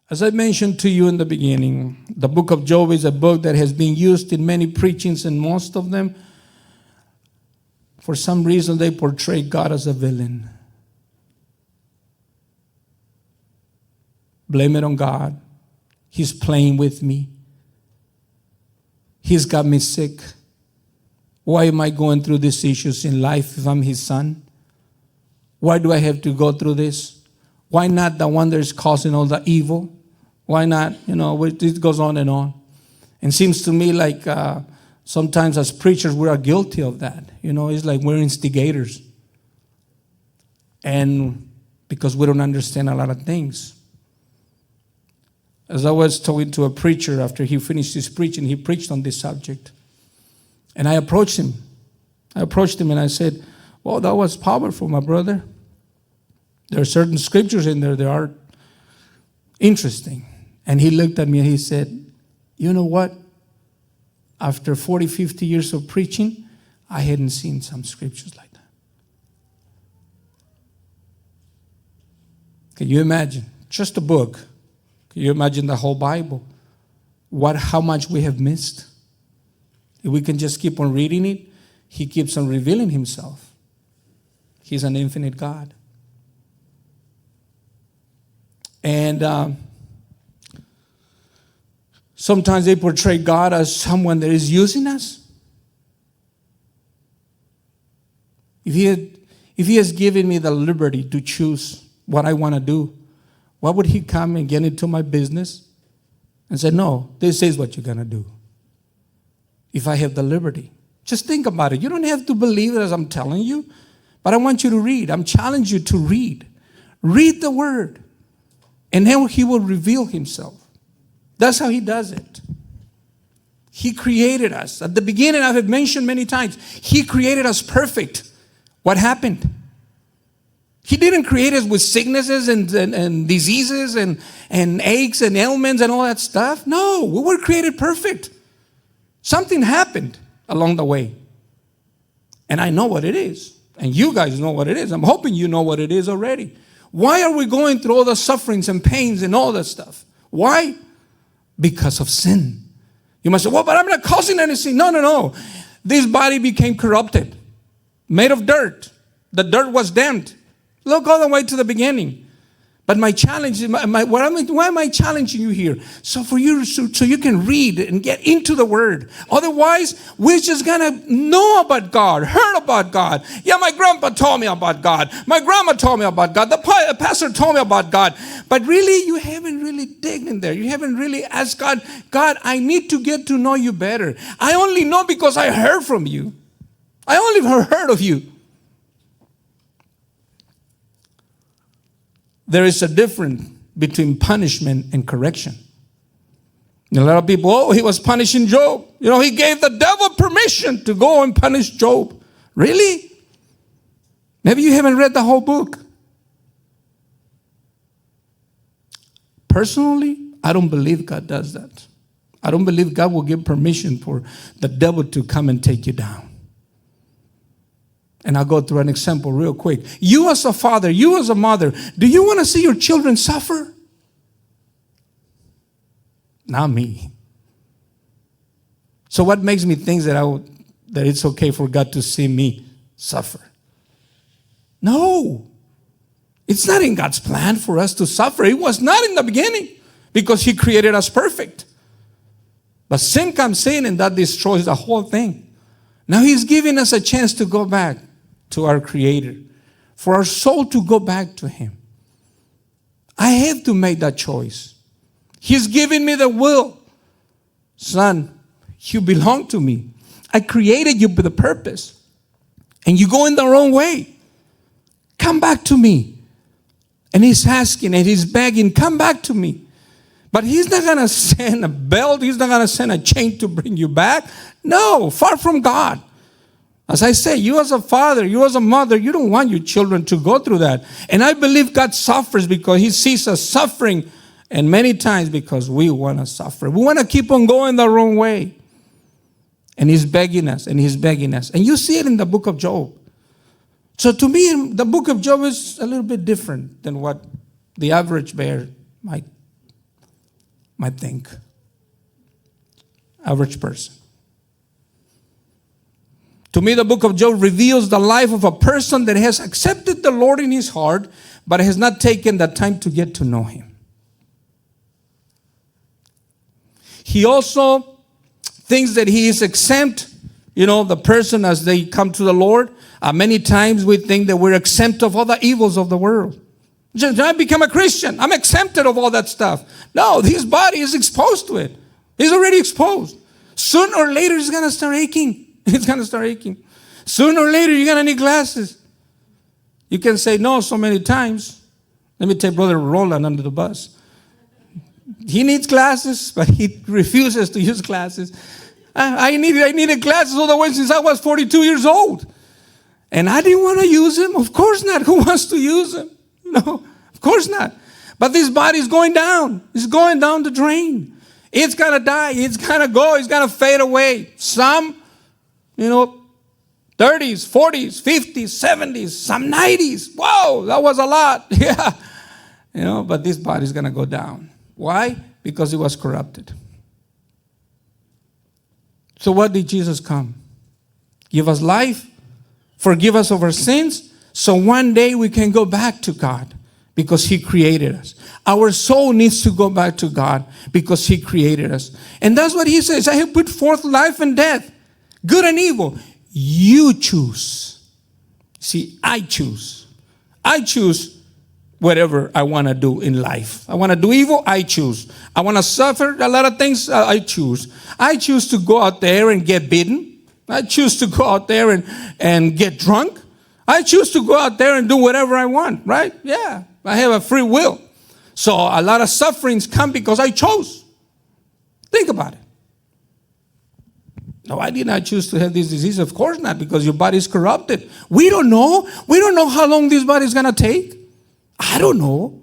As I mentioned to you in the beginning, the book of Job is a book that has been used in many preachings, and most of them, for some reason, they portray God as a villain. Blame it on God. He's playing with me. He's got me sick. Why am I going through these issues in life if I'm his son? Why do I have to go through this? Why not the one that is causing all the evil? Why not? It goes on and on. And it seems to me like sometimes as preachers we are guilty of that. It's like we're instigators. And because we don't understand a lot of things. As I was talking to a preacher after he finished his preaching, he preached on this subject. And I approached him. And I said, well, that was powerful, my brother. There are certain scriptures in there that are interesting. And he looked at me and he said, you know what? After 40, 50 years of preaching, I hadn't seen some scriptures like that. Can you imagine? Just a book. Can you imagine the whole Bible? How much we have missed? If we can just keep on reading it, he keeps on revealing himself. He's an infinite God. And sometimes they portray God as someone that is using us. If he has given me the liberty to choose what I want to do, why would he come and get into my business and say, no, this is what you're going to do? If I have the liberty. Just think about it. You don't have to believe it as I'm telling you, but I want you to read. I'm challenging you to read. Read the word. And then he will reveal himself. That's how he does it. He created us. At the beginning, I have mentioned many times, he created us perfect. What happened? He didn't create us with sicknesses and diseases and aches and ailments and all that stuff. No, we were created perfect. Something happened along the way. And I know what it is. And you guys know what it is. I'm hoping you know what it is already. Why are we going through all the sufferings and pains and all that stuff? Why? Because of sin. You must say, well, but I'm not causing any sin. No. This body became corrupted, made of dirt. The dirt was damned. Look all the way to the beginning. But my challenge is, why am I challenging you here? So you can read and get into the word. Otherwise, we're just gonna know about God, heard about God. Yeah, my grandpa told me about God. My grandma told me about God. The pastor told me about God. But really, you haven't really digged in there. You haven't really asked God, I need to get to know you better. I only know because I heard from you. I only heard of you. There is a difference between punishment and correction. A lot of people, he was punishing Job. He gave the devil permission to go and punish Job. Really? Maybe you haven't read the whole book. Personally, I don't believe God does that. I don't believe God will give permission for the devil to come and take you down. And I'll go through an example real quick. You as a father, you as a mother, do you want to see your children suffer? Not me. So what makes me think that it's okay for God to see me suffer? No. It's not in God's plan for us to suffer. It was not in the beginning because he created us perfect. But sin comes in and that destroys the whole thing. Now he's giving us a chance to go back to our Creator, for our soul to go back to him. I have to make that choice. He's giving me the will. Son, you belong to me. I created you with a purpose. And you go in the wrong way. Come back to me. And he's asking and he's begging, come back to me. But he's not going to send a belt. He's not going to send a chain to bring you back. No, far from God. As I say, you as a father, you as a mother, you don't want your children to go through that. And I believe God suffers because he sees us suffering, and many times because we want to suffer. We want to keep on going the wrong way. And he's begging us, and he's begging us. And you see it in the book of Job. So to me, the book of Job is a little bit different than what the average bear might might think. Average person. To me, the book of Job reveals the life of a person that has accepted the Lord in his heart, but has not taken the time to get to know him. He also thinks that he is exempt. You know, the person as they come to the Lord, many times we think that we're exempt of all the evils of the world. Just I become a Christian, I'm exempted of all that stuff. No, his body is exposed to it. He's already exposed. Sooner or later, it's going to start aching. It's going to start aching. Sooner or later, you're going to need glasses. You can say no so many times. Let me take Brother Roland under the bus. He needs glasses, but he refuses to use glasses. I needed glasses all the way since I was 42 years old. And I didn't want to use them. Of course not. Who wants to use them? No, of course not. But this body is going down. It's going down the drain. It's going to die. It's going to go. It's going to fade away. Some, 30s, 40s, 50s, 70s, some 90s. Whoa, that was a lot. Yeah. But this body is going to go down. Why? Because it was corrupted. So what did Jesus come? Give us life, forgive us of our sins, so one day we can go back to God because he created us. Our soul needs to go back to God because he created us. And that's what he says. I have put forth life and death, good and evil. You choose. See, I choose. I choose whatever I want to do in life. I want to do evil, I choose. I want to suffer a lot of things, I choose. I choose to go out there and get beaten. I choose to go out there and get drunk. I choose to go out there and do whatever I want, right? Yeah, I have a free will. So a lot of sufferings come because I chose. Think about it. No, I did not choose to have this disease. Of course not, because your body is corrupted. We don't know. We don't know how long this body is going to take. I don't know.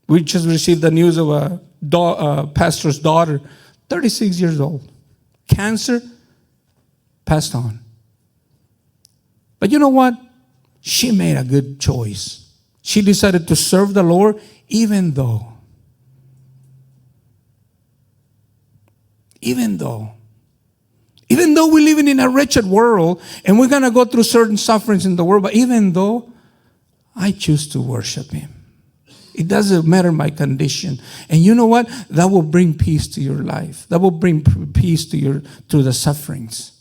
We just received the news of a pastor's daughter, 36 years old. Cancer, passed on. But you know what? She made a good choice. She decided to serve the Lord even though we're living in a wretched world and we're going to go through certain sufferings in the world, but even though I choose to worship him. It doesn't matter my condition. And you know what? That will bring peace to your life. That will bring peace to the sufferings.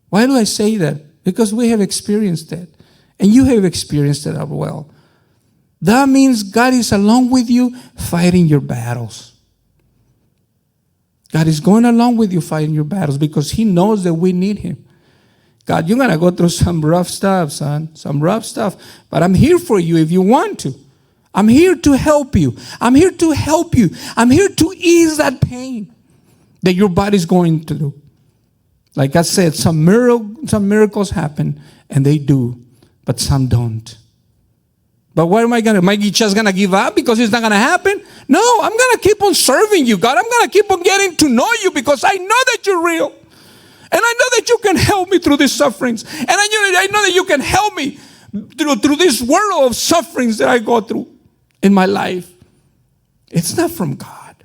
Why do I say that? Because we have experienced it. And you have experienced it as well. That means God is along with you fighting your battles. God is going along with you fighting your battles because he knows that we need him. God, you're going to go through some rough stuff, son. Some rough stuff. But I'm here for you if you want to. I'm here to help you. I'm here to help you. I'm here to ease that pain that your body's going through. Like I said, some miracles happen, and they do, but some don't. But what am I just going to give up because it's not going to happen? No, I'm going to keep on serving you, God. I'm going to keep on getting to know you because I know that you're real. And I know that you can help me through these sufferings. And I know that you can help me through this world of sufferings that I go through in my life. It's not from God.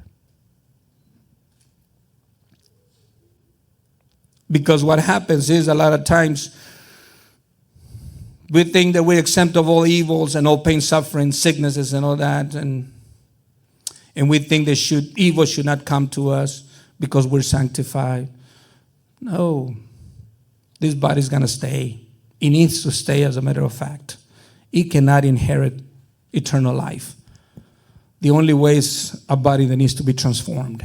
Because what happens is a lot of times we think that we're exempt of all evils and all pain, suffering, sicknesses and all that. And we think that evil should not come to us because we're sanctified. No. This body's going to stay. It needs to stay, as a matter of fact. It cannot inherit eternal life. The only way is a body that needs to be transformed.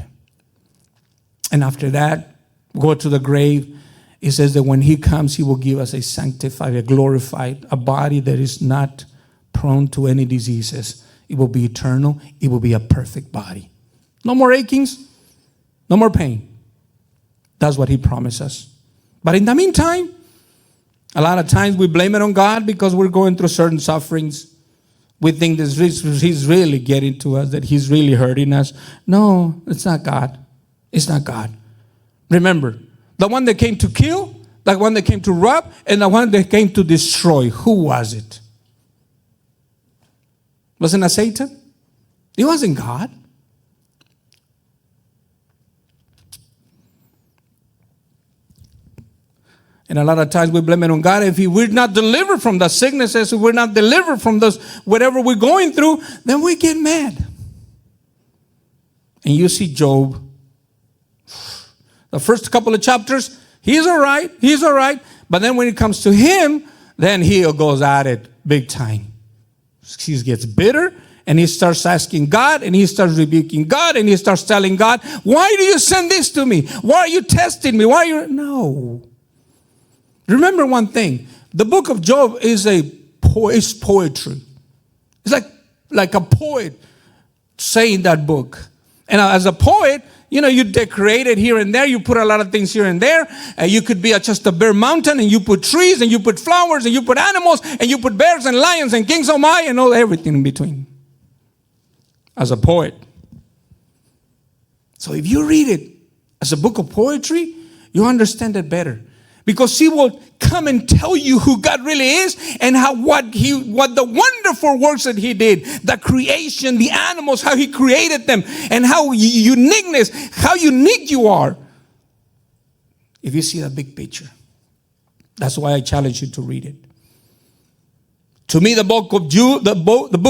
And after that, go to the grave. It says that when he comes, he will give us a sanctified, a glorified, a body that is not prone to any diseases. It will be eternal. It will be a perfect body. No more achings, no more pain. That's what he promised us. But in the meantime, a lot of times we blame it on God because we're going through certain sufferings. We think that he's really getting to us, that he's really hurting us. No, it's not God. It's not God. Remember, the one that came to kill, the one that came to rob, and the one that came to destroy. Who was it? Wasn't it Satan? It wasn't God. And a lot of times we blame it on God. If we're not delivered from the sicknesses, if we're not delivered from those, whatever we're going through, then we get mad. And you see Job, the first couple of chapters, he's all right. But then when it comes to him, then he goes at it big time. He gets bitter, and he starts asking God, and he starts rebuking God, and he starts telling God, why do you send this to me? Why are you testing me? No. Remember one thing. The book of Job is poetry. It's like a poet saying that book. And as a poet, you decorate it here and there. You put a lot of things here and there. You could be just a bare mountain, and you put trees, and you put flowers, and you put animals, and you put bears and lions and kings of my, and everything in between. As a poet. So if you read it as a book of poetry, you understand it better. Because he will come and tell you who God really is, and what the wonderful works that he did, the creation, the animals, how he created them, and how unique you are. If you see the big picture, that's why I challenge you to read it. To me, the book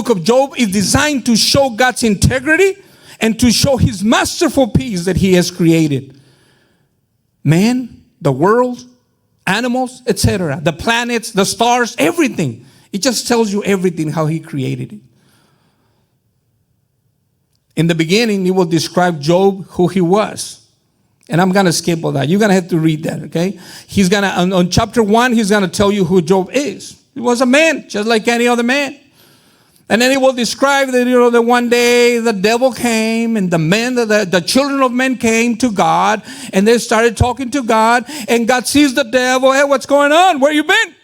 of Job is designed to show God's integrity and to show his masterful piece that he has created. Man, the world, animals, etc., the planets, the stars, everything. It just tells you everything, how he created it. In the beginning, he will describe Job, who he was. And I'm going to skip all that. You're going to have to read that, okay? He's going to, on chapter 1, he's going to tell you who Job is. He was a man, just like any other man. And then he will describe that, that one day the devil came, and the children of men came to God, and they started talking to God, and God sees the devil. Hey, what's going on? Where you been?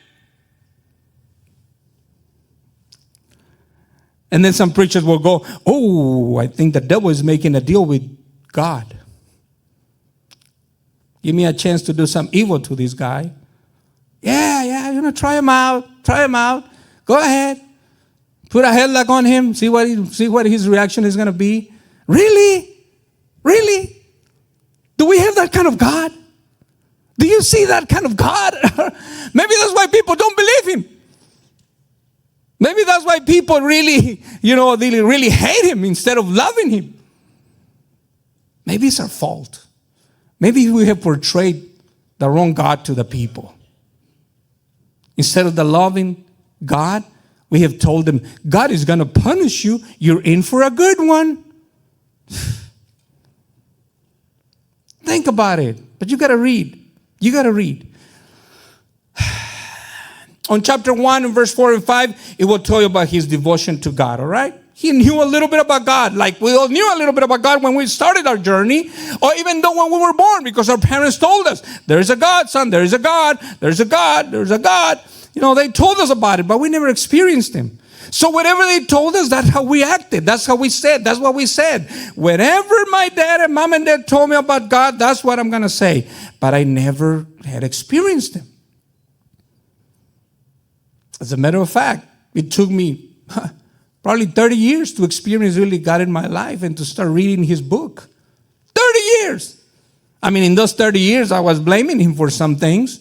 And then some preachers will go, oh, I think the devil is making a deal with God. Give me a chance to do some evil to this guy. Yeah, try him out. Go ahead. Put a headlock on him, see what his reaction is going to be. Really? Do we have that kind of God? Do you see that kind of God? Maybe that's why people don't believe him. Maybe that's why people really, they really hate him instead of loving him. Maybe it's our fault. Maybe we have portrayed the wrong God to the people. Instead of the loving God, we have told them, God is going to punish you. You're in for a good one. Think about it. But you got to read. On chapter 1 and verse 4 and 5, it will tell you about his devotion to God, all right? He knew a little bit about God, like we all knew a little bit about God when we started our journey, or even though when we were born, because our parents told us, there is a God, son, there is a God, there's a God, there's a God. They told us about it, but we never experienced him. So whatever they told us, that's how we acted. That's how we said. That's what we said. Whatever my dad and mom and dad told me about God, that's what I'm going to say. But I never had experienced him. As a matter of fact, it took me probably 30 years to experience really God in my life and to start reading his book. 30 years. I mean, in those 30 years, I was blaming him for some things.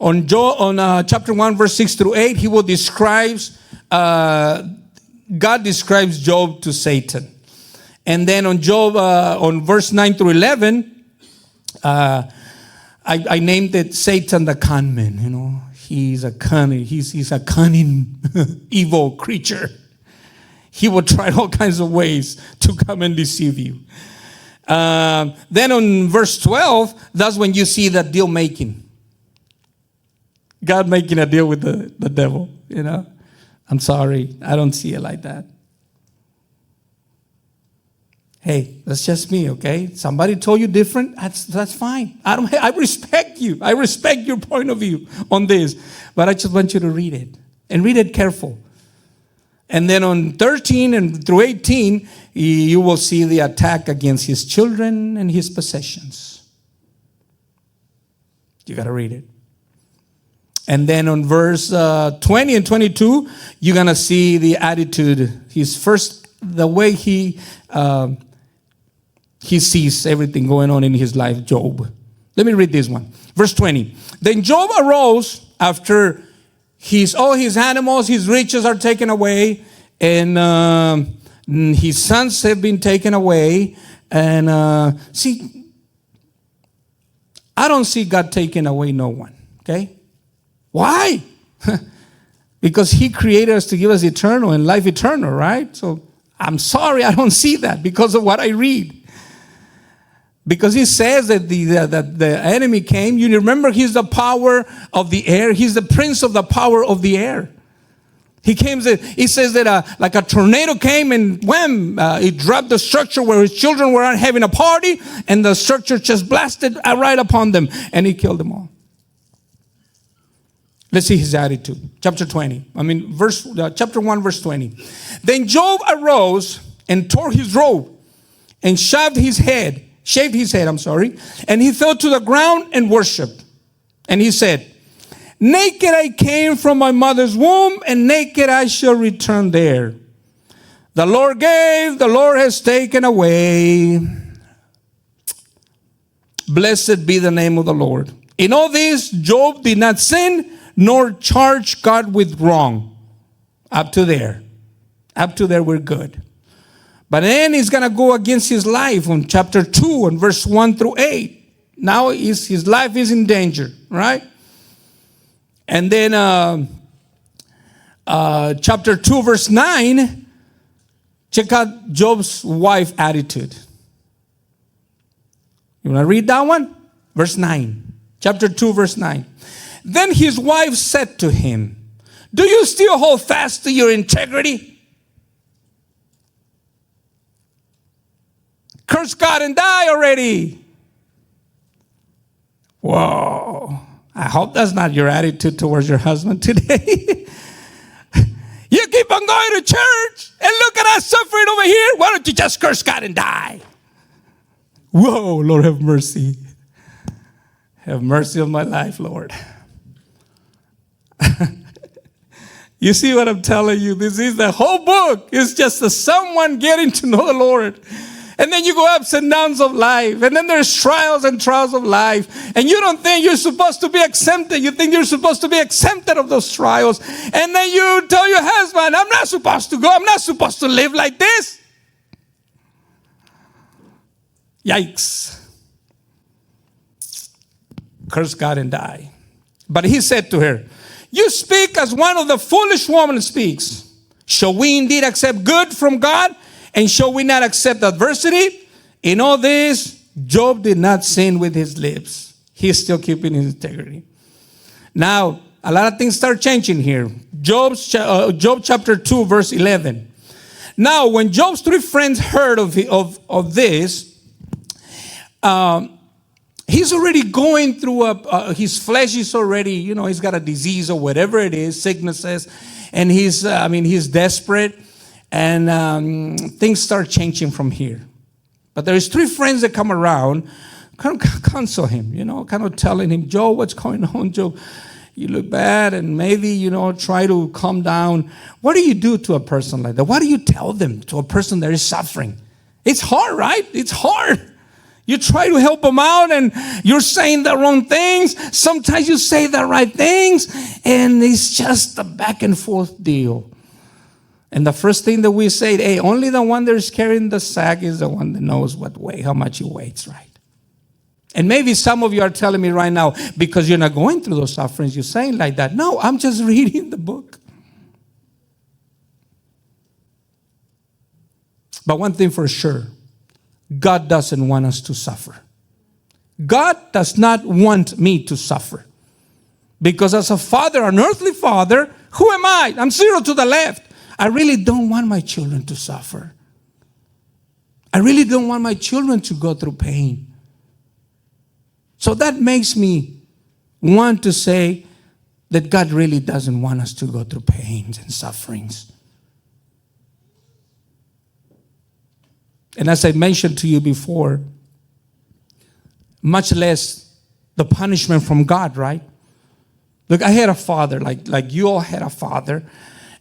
On chapter 1, verse 6 through 8, he will God describes Job to Satan. And then on Job, on verse 9 through 11, I named it Satan the conman. He's a cunning, he's a cunning, evil creature. He will try all kinds of ways to come and deceive you. Then on verse 12, that's when you see that deal making. God making a deal with the devil, I'm sorry, I don't see it like that. Hey, that's just me, okay? Somebody told you different, that's fine. I respect you. I respect your point of view on this. But I just want you to read it. And read it careful. And then on 13 and through 18, you will see the attack against his children and his possessions. You got to read it. And then on verse 20 and 22, you're going to see the attitude. The way he sees everything going on in his life, Job. Let me read this one. Verse 20. Then Job arose after all his animals, his riches are taken away, and his sons have been taken away. And see, I don't see God taking away no one, okay? Why? Because he created us to give us eternal and life eternal, right? So I'm sorry, I don't see that because of what I read. Because he says that the enemy came. You remember, he's the power of the air. He's the prince of the power of the air. He says that like a tornado came and wham, it dropped the structure where his children were having a party, and the structure just blasted right upon them, and he killed them all. Let's see his attitude. Chapter 1, verse 20. Then Job arose and tore his robe and shaved his head, and he fell to the ground and worshiped. And he said, naked I came from my mother's womb, and naked I shall return there. The Lord gave, the Lord has taken away. Blessed be the name of the Lord. In all this, Job did not sin, nor charge God with wrong. Up to there, we're good. But then he's going to go against his life on chapter 2 and verse 1 through 8. Now his life is in danger, right? And then chapter 2, verse 9, check out Job's wife's attitude. You want to read that one? Verse 9. Chapter 2, verse 9. Then his wife said to him, do you still hold fast to your integrity? Curse God and die already. Whoa. I hope that's not your attitude towards your husband today. You keep on going to church and look at us suffering over here. Why don't you just curse God and die? Whoa, Lord, have mercy. Have mercy on my life, Lord. You see what I'm telling you? This is the whole book. It's just someone getting to know the Lord. And then you go ups and downs of life. And then there's trials and trials of life. And you don't think you're supposed to be exempted. You think you're supposed to be exempted of those trials. And then you tell your husband, I'm not supposed to go. I'm not supposed to live like this. Yikes. Curse God and die. But he said to her, you speak as one of the foolish women speaks. Shall we indeed accept good from God? And shall we not accept adversity? In all this, Job did not sin with his lips. He's still keeping his integrity. Now, a lot of things start changing here. Job chapter 2, verse 11. Now, when Job's 3 friends heard of this, he's already going through his flesh is already, he's got a disease or whatever it is, sicknesses, and he's desperate. And things start changing from here. But there's 3 friends that come around, kind of console him, kind of telling him, Job, what's going on, Job? You look bad, and maybe, try to calm down. What do you do to a person like that? What do you tell them to a person that is suffering? It's hard, right? It's hard. You try to help them out, and you're saying the wrong things. Sometimes you say the right things, and it's just a back and forth deal. And the first thing that we say, hey, only the one that is carrying the sack is the one that knows how much he weighs, right? And maybe some of you are telling me right now, because you're not going through those sufferings, you're saying like that. No, I'm just reading the book. But one thing for sure, God doesn't want us to suffer. God does not want me to suffer. Because as a father, an earthly father, who am I? I'm 0 to the left. I really don't want my children to suffer. I really don't want my children to go through pain. So that makes me want to say that God really doesn't want us to go through pains and sufferings. And as I mentioned to you before, much less the punishment from God, right? Look, I had a father, like you all had a father.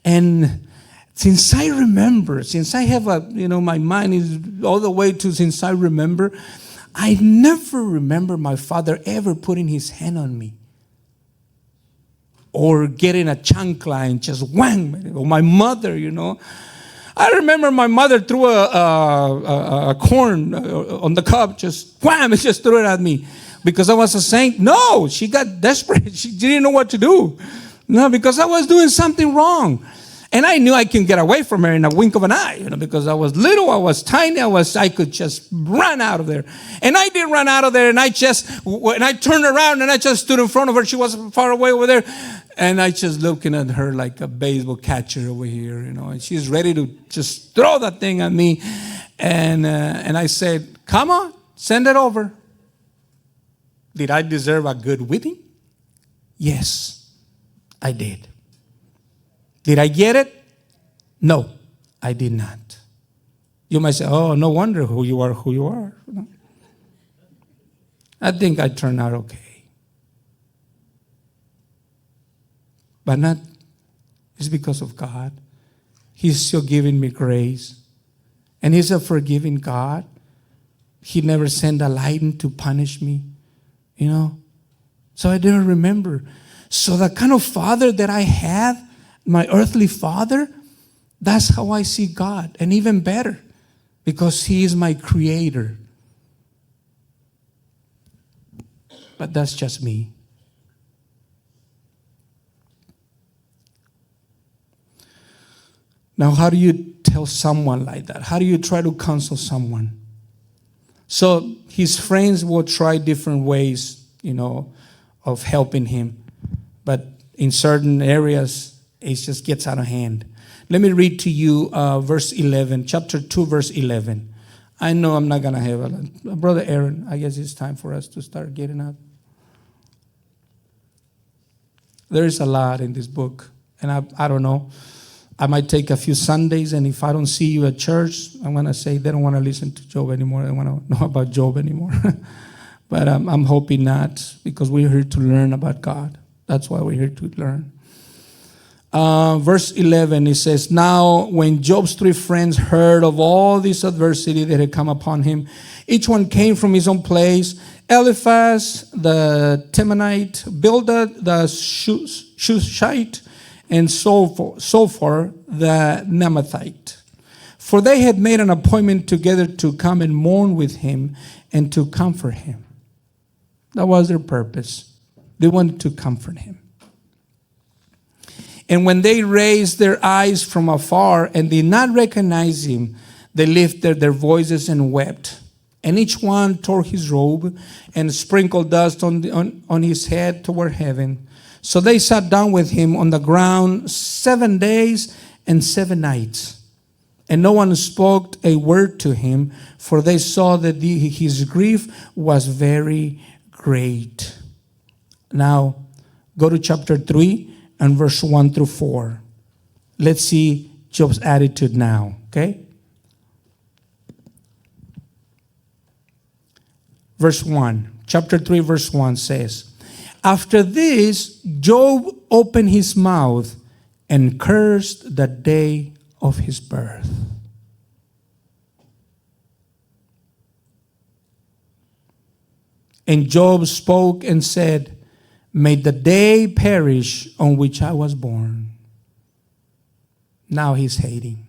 And since I remember, since I have my mind is all the way to since I remember, I never remember my father ever putting his hand on me. Or getting a chancla and just whang. Or my mother, I remember my mother threw a corn on the cob, just wham, and just threw it at me. Because I was a saint? No, she got desperate. She didn't know what to do. No, because I was doing something wrong. And I knew I can get away from her in a wink of an eye, because I was little, I was tiny, I could just run out of there. And I did run out of there, and I turned around and I just stood in front of her. She wasn't far away over there. And I just looking at her like a baseball catcher over here, and she's ready to just throw that thing at me. And I said, come on, send it over. Did I deserve a good whipping? Yes, I did. Did I get it? No, I did not. You might say, oh, no wonder who you are. I think I turned out okay. But not, it's because of God. He's still giving me grace. And He's a forgiving God. He never sent a lightning to punish me, So I didn't remember. So the kind of father that I had, my earthly father, that's how I see God. And even better, because He is my creator. But that's just me. Now, how do you tell someone like that? How do you try to counsel someone? So his friends will try different ways, of helping him. But in certain areas, it just gets out of hand. Let me read to you verse 11, chapter 2, verse 11. I know I'm not going to have Brother Aaron, I guess it's time for us to start getting up. There is a lot in this book, and I don't know. I might take a few Sundays, and if I don't see you at church, I'm going to say they don't want to listen to Job anymore. They don't want to know about Job anymore. But I'm hoping not, because we're here to learn about God. That's why we're here to learn. Verse 11, it says, now when Job's 3 friends heard of all this adversity that had come upon him, each one came from his own place. Eliphaz the Temanite, Bildad the Shushite, and Zophar the Naamathite. For they had made an appointment together to come and mourn with him and to comfort him. That was their purpose. They wanted to comfort him. And when they raised their eyes from afar and did not recognize him, they lifted their voices and wept. And each one tore his robe and sprinkled dust on his head toward heaven. So they sat down with him on the ground 7 days and 7 nights. And no one spoke a word to him, for they saw that his grief was very great. Now, go to chapter 3 and verse 1 through 4. Let's see Job's attitude now, okay? Verse 1, chapter 3, verse 1 says, after this, Job opened his mouth and cursed the day of his birth. And Job spoke and said, may the day perish on which I was born. Now he's hating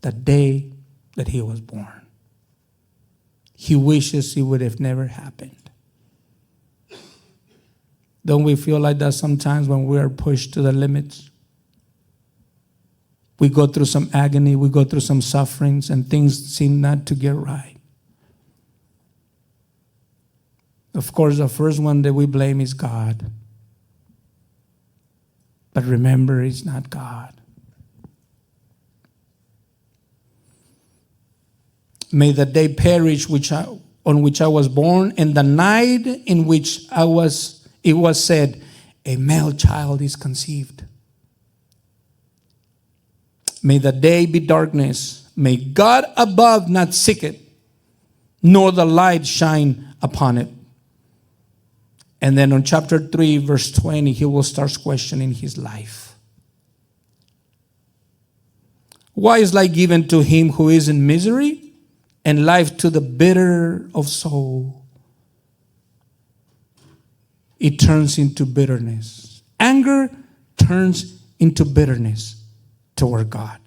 the day that he was born. He wishes it would have never happened. Don't we feel like that sometimes when we are pushed to the limits? We go through some agony, we go through some sufferings, and things seem not to get right. Of course, the first one that we blame is God. But remember, it's not God. May the day perish on which I was born, and the night in which it was said, a male child is conceived. May the day be darkness. May God above not seek it, nor the light shine upon it. And then on chapter 3, verse 20, he will start questioning his life. Why is life given to him who is in misery, and life to the bitter of soul? It turns into bitterness. Anger turns into bitterness toward God.